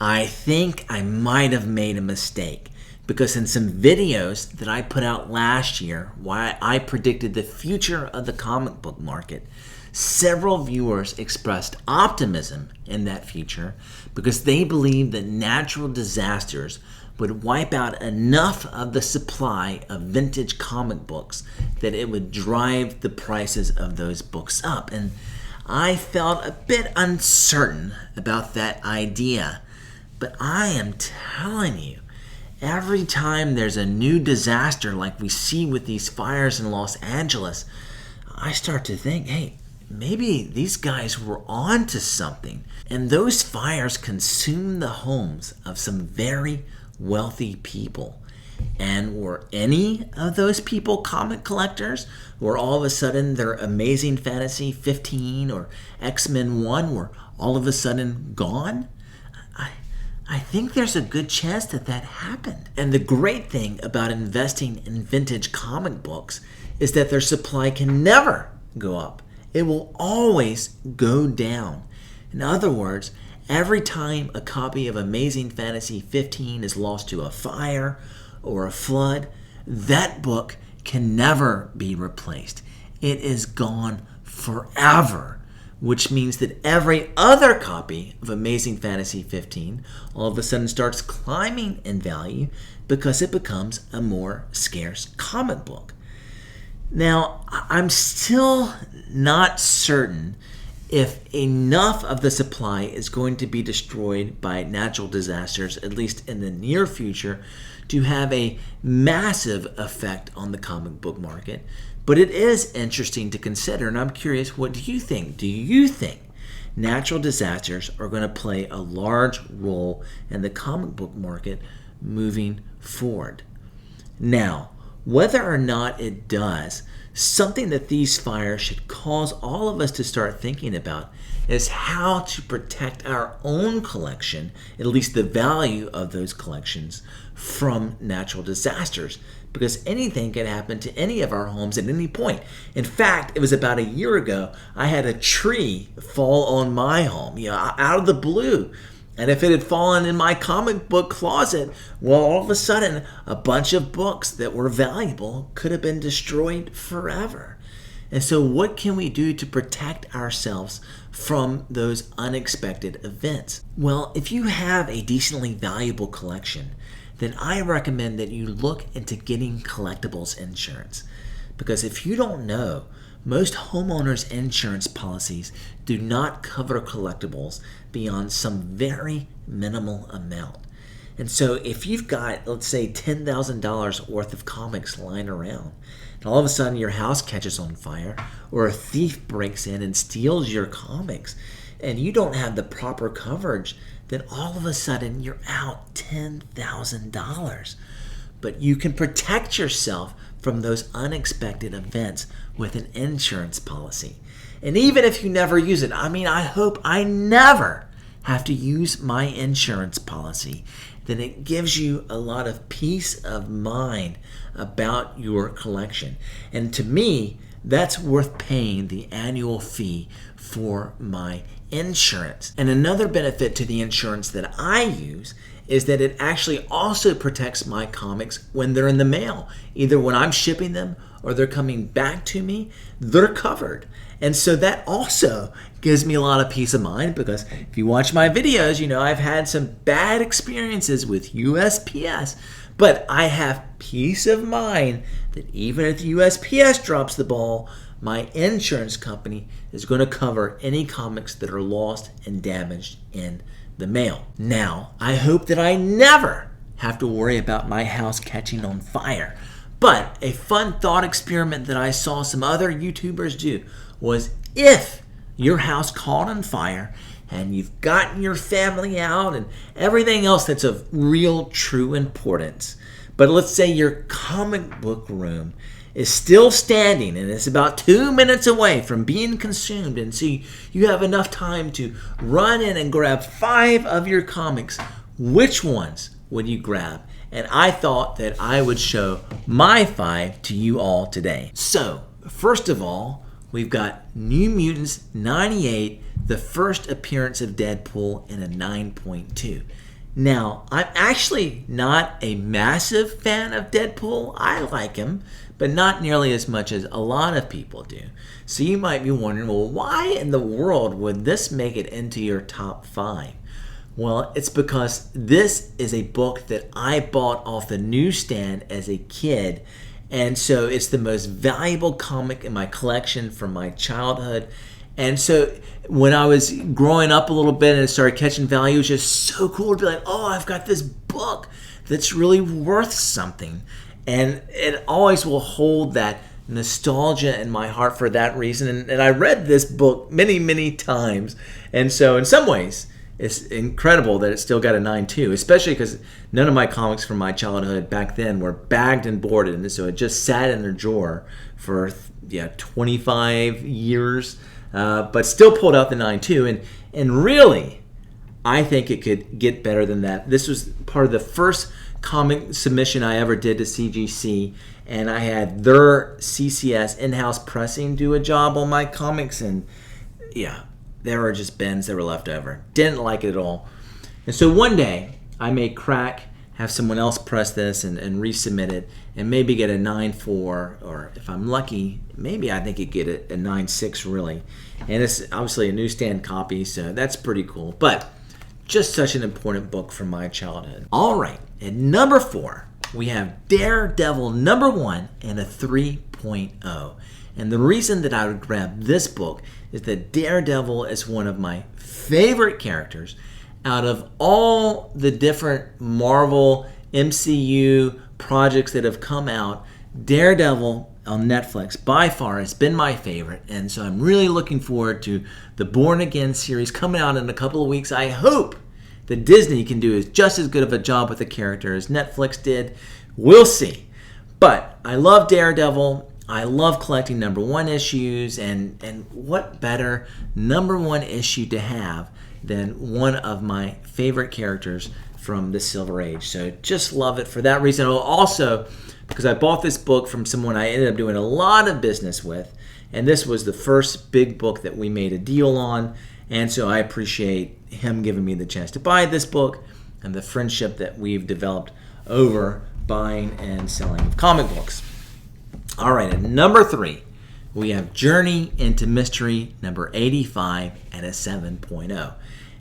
I think I might have made a mistake because in some videos that I put out last year, why I predicted the future of the comic book market, several viewers expressed optimism in that future because they believed that natural disasters would wipe out enough of the supply of vintage comic books that it would drive the prices of those books up. And I felt a bit uncertain about that idea. But I am telling you, every time there's a new disaster like we see with these fires in Los Angeles, I start to think, hey, maybe these guys were on to something. And those fires consumed the homes of some very wealthy people. And were any of those people comic collectors? Were all of a sudden their Amazing Fantasy 15 or X-Men 1 were all of a sudden gone? I think there's a good chance that happened. And the great thing about investing in vintage comic books is that their supply can never go up. It will always go down. In other words, every time a copy of Amazing Fantasy 15 is lost to a fire or a flood, that book can never be replaced. It is gone forever. Which means that every other copy of Amazing Fantasy 15 all of a sudden starts climbing in value because it becomes a more scarce comic book. Now, I'm still not certain if enough of the supply is going to be destroyed by natural disasters, at least in the near future, to have a massive effect on the comic book market. But it is interesting to consider, and I'm curious, what do you think? Do you think natural disasters are going to play a large role in the comic book market moving forward? Now, whether or not it does, something that these fires should cause all of us to start thinking about is how to protect our own collection, at least the value of those collections, from natural disasters. Because anything can happen to any of our homes at any point. In fact, it was about a year ago, I had a tree fall on my home, out of the blue. And if it had fallen in my comic book closet, well, all of a sudden, a bunch of books that were valuable could have been destroyed forever. And so what can we do to protect ourselves from those unexpected events? Well, if you have a decently valuable collection, then I recommend that you look into getting collectibles insurance. Because if you don't know, most homeowners' insurance policies do not cover collectibles beyond some very minimal amount. And so if you've got, let's say, $10,000 worth of comics lying around, and all of a sudden your house catches on fire, or a thief breaks in and steals your comics, and you don't have the proper coverage, then all of a sudden you're out $10,000. But you can protect yourself from those unexpected events with an insurance policy. And even if you never use it, I hope I never have to use my insurance policy, then it gives you a lot of peace of mind about your collection. And to me, that's worth paying the annual fee for my insurance. And another benefit to the insurance that I use is that it actually also protects my comics when they're in the mail. Either when I'm shipping them or they're coming back to me, they're covered. And so that also gives me a lot of peace of mind, because if you watch my videos, I've had some bad experiences with USPS, but I have peace of mind that even if USPS drops the ball, my insurance company is going to cover any comics that are lost and damaged in the mail. Now, I hope that I never have to worry about my house catching on fire. But a fun thought experiment that I saw some other YouTubers do was, if your house caught on fire and you've gotten your family out and everything else that's of real, true importance, but let's say your comic book room is still standing and it's about 2 minutes away from being consumed, and so you have enough time to run in and grab 5 of your comics, which ones would you grab? And I thought that I would show my 5 to you all today. So, first of all, we've got New Mutants 98, the first appearance of Deadpool in a 9.2. Now, I'm actually not a massive fan of Deadpool. I like him, but not nearly as much as a lot of people do. So you might be wondering, well, why in the world would this make it into your top 5? Well, it's because this is a book that I bought off the newsstand as a kid. And so it's the most valuable comic in my collection from my childhood. And so when I was growing up a little bit and it started catching value, it was just so cool to be like, oh, I've got this book that's really worth something. And it always will hold that nostalgia in my heart for that reason. And I read this book many, many times. And so in some ways, it's incredible that it still got a 9.2, especially because none of my comics from my childhood back then were bagged and boarded. And so it just sat in their drawer for 25 years, but still pulled out the 9.2. And really, I think it could get better than that. This was part of the first comic submission I ever did to CGC, and I had their CCS in-house pressing do a job on my comics, and yeah, there were just bins that were left over. Didn't like it at all. And so one day, I may crack, have someone else press this and resubmit it, and maybe get a 9.4, or if I'm lucky, maybe I think it get a 9.6 really. And it's obviously a newsstand copy, so that's pretty cool. But just such an important book from my childhood. All right, at number 4, we have Daredevil number 1 and a 3.0. And the reason that I would grab this book is that Daredevil is one of my favorite characters out of all the different Marvel MCU projects that have come out. Daredevil on Netflix by far has been my favorite, and so I'm really looking forward to the Born Again series coming out in a couple of weeks. I hope that Disney can do just as good of a job with the character as Netflix did. We'll see. But I love Daredevil. I love collecting number 1 issues, and what better number 1 issue to have than one of my favorite characters from the Silver Age. So just love it for that reason. Also, because I bought this book from someone I ended up doing a lot of business with, and this was the first big book that we made a deal on, and so I appreciate him giving me the chance to buy this book and the friendship that we've developed over buying and selling of comic books. All right, at number 3, we have Journey into Mystery number 85 at a 7.0.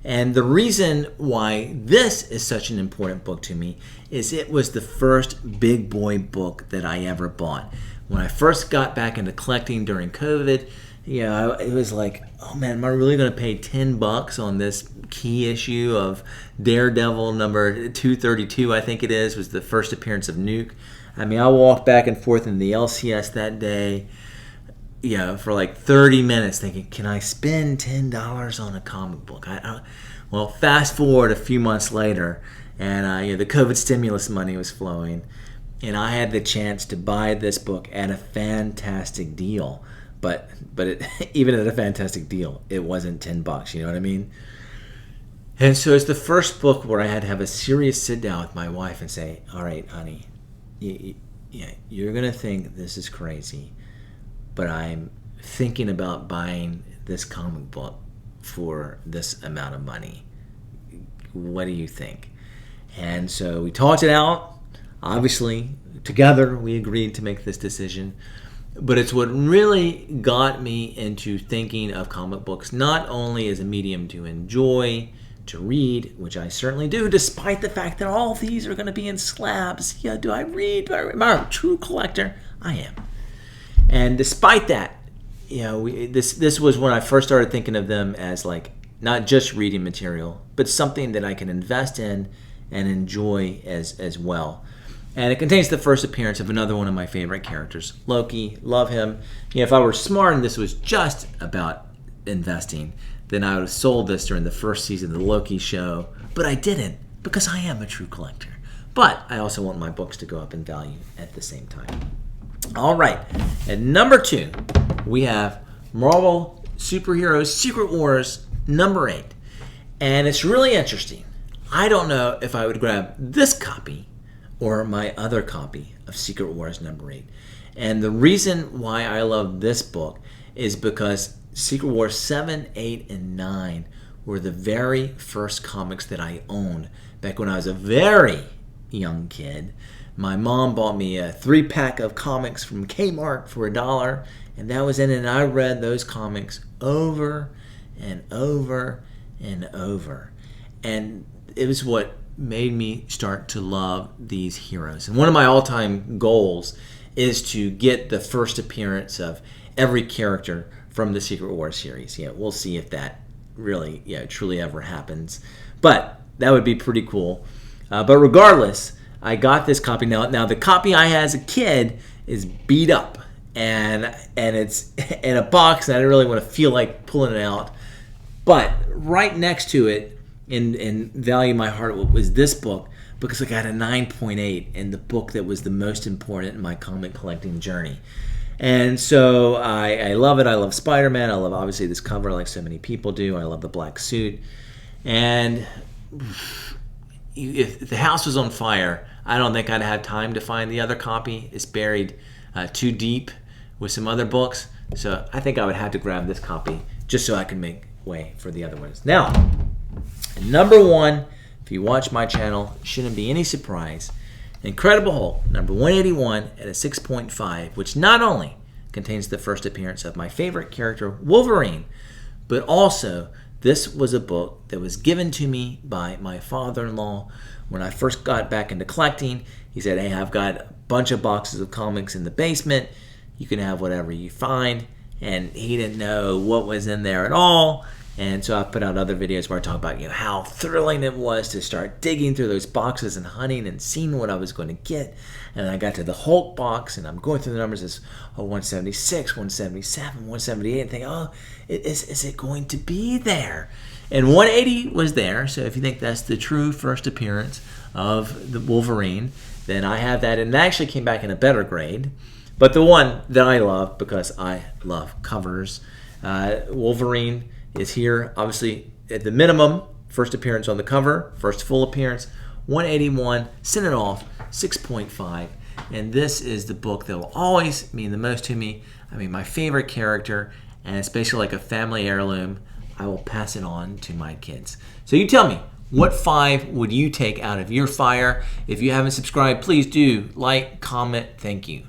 And the reason why this is such an important book to me is it was the first big boy book that I ever bought. When I first got back into collecting during COVID, it was like, oh man, am I really going to pay $10 on this key issue of Daredevil number 232, I think it is, was the first appearance of Nuke. I mean, I walked back and forth in the LCS that day, for like 30 minutes thinking, can I spend $10 on a comic book? Well, fast forward a few months later, and the COVID stimulus money was flowing, and I had the chance to buy this book at a fantastic deal. But even at a fantastic deal, it wasn't $10. You know what I mean? And so it's the first book where I had to have a serious sit down with my wife and say, all right, honey, you're going to think this is crazy, but I'm thinking about buying this comic book for this amount of money. What do you think? And so we talked it out. Obviously, together we agreed to make this decision. But it's what really got me into thinking of comic books not only as a medium to enjoy, to read, which I certainly do, despite the fact that all these are going to be in slabs. Do I read? Am I a true collector? I am. And despite that, this was when I first started thinking of them as like not just reading material, but something that I can invest in and enjoy as well. And it contains the first appearance of another one of my favorite characters, Loki. Love him. If I were smart and this was just about investing, then I would have sold this during the first season of the Loki show. But I didn't, because I am a true collector. But I also want my books to go up in value at the same time. All right, at number 2, we have Marvel Superheroes Secret Wars number 8. And it's really interesting. I don't know if I would grab this copy or my other copy of Secret Wars number 8. And the reason why I love this book is because Secret Wars 7, 8, and 9 were the very first comics that I owned back when I was a very young kid. My mom bought me a 3-pack of comics from Kmart for $1, and that was in it. And I read those comics over and over and over. And it was what made me start to love these heroes. And one of my all-time goals is to get the first appearance of every character from the Secret Wars series. We'll see if that really, truly ever happens. But that would be pretty cool. But regardless, I got this copy. Now the copy I had as a kid is beat up. And it's in a box, and I didn't really want to feel like pulling it out. But right next to it, in value in my heart, was this book, because I got a 9.8 in the book that was the most important in my comic collecting journey. And so I love it. I love Spider-Man. I love, obviously, this cover like so many people do. I love the black suit. And if the house was on fire, I don't think I'd have time to find the other copy. It's buried too deep with some other books. So I think I would have to grab this copy just so I can make way for the other ones. Now, number one, if you watch my channel, shouldn't be any surprise. Incredible Hulk, number 181 at a 6.5, which not only contains the first appearance of my favorite character, Wolverine, but also this was a book that was given to me by my father-in-law when I first got back into collecting. He said, hey, I've got a bunch of boxes of comics in the basement. You can have whatever you find. And he didn't know what was in there at all. And so I put out other videos where I talk about how thrilling it was to start digging through those boxes and hunting and seeing what I was going to get. And I got to the Hulk box, and I'm going through the numbers as 176, 177, 178, and think, is it going to be there? And 180 was there. So if you think that's the true first appearance of the Wolverine, then I have that. And it actually came back in a better grade. But the one that I love, because I love covers, Wolverine is here, obviously, at the minimum, first appearance on the cover, first full appearance, 181, send it off, 6.5. And this is the book that will always mean the most to me. I mean, my favorite character, and especially like a family heirloom. I will pass it on to my kids. So you tell me, what 5 would you take out of your fire? If you haven't subscribed, please do like, comment, thank you.